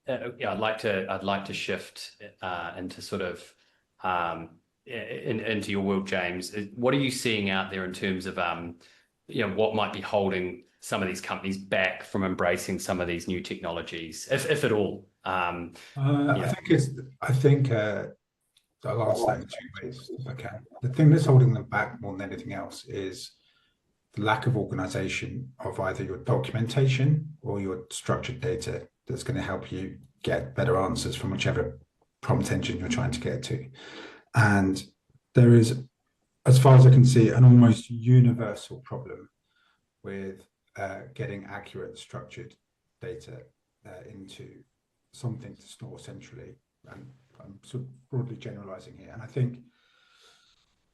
Yeah, I'd like to shift into sort of into your world, James. What are you seeing out there in terms of what might be holding some of these companies back from embracing some of these new technologies, if at all? I think I'll answer that in two ways if I can. The thing that's holding them back more than anything else is the lack of organization of either your documentation or your structured data that's going to help you get better answers from whichever prompt engine you're trying to get to. And there is, as far as I can see, an almost universal problem with getting accurate structured data into something to store centrally. And I'm sort of broadly generalizing here. And I think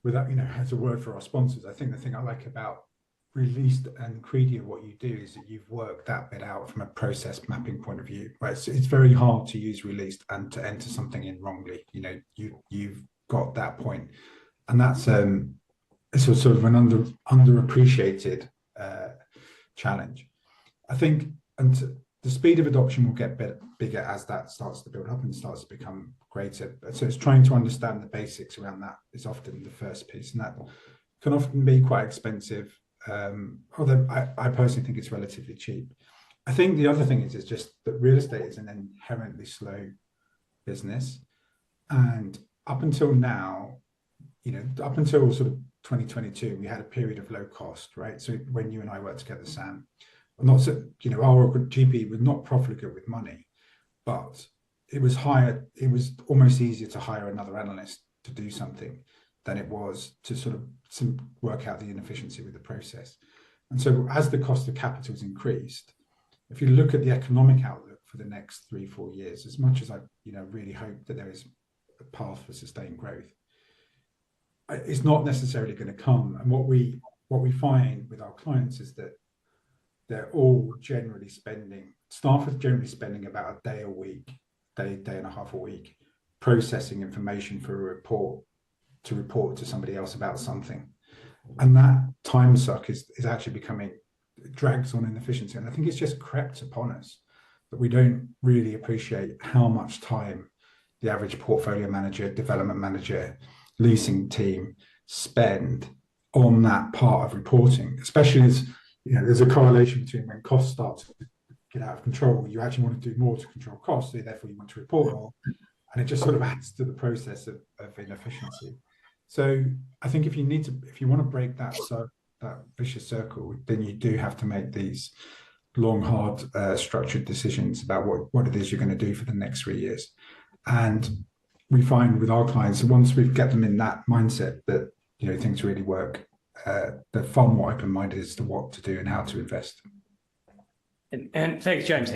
without, as a word for our sponsors, I think the thing I like about Re-Leased and Credia, what you do is that you've worked that bit out from a process mapping point of view. Right? So it's very hard to use Re-Leased and to enter something in wrongly. You've got that point, and that's it's a sort of an underappreciated challenge. I think, and the speed of adoption will get bigger as that starts to build up and starts to become greater. So it's trying to understand the basics around that is often the first piece, and that can often be quite expensive. Although I personally think it's relatively cheap. I think the other thing is just that real estate is an inherently slow business, and up until now, up until sort of 2022, we had a period of low cost, right? So when you and I worked together, Sam, our GP was not profligate with money, but it was almost easier to hire another analyst to do something than it was to sort of work out the inefficiency with the process. And so as the cost of capital has increased, if you look at the economic outlook for the next 3-4 years, as much as I really hope that there is a path for sustained growth, it's not necessarily going to come. And what we find with our clients is that they're all generally staff are generally spending about a day and a half a week processing information for a report to report to somebody else about something. And that time suck is actually it drags on inefficiency. And I think it's just crept upon us that we don't really appreciate how much time the average portfolio manager, development manager, leasing team spend on that part of reporting, especially as there's a correlation between when costs start to get out of control, you actually want to do more to control costs, so therefore you want to report more, and it just sort of adds to the process of inefficiency. So I think if you want to break that vicious circle, then you do have to make these long, hard, structured decisions about what it is you're going to do for the next 3 years. And we find with our clients, once we get them in that mindset that things really work, they're far more open-minded as to what to do and how to invest. And thanks, James.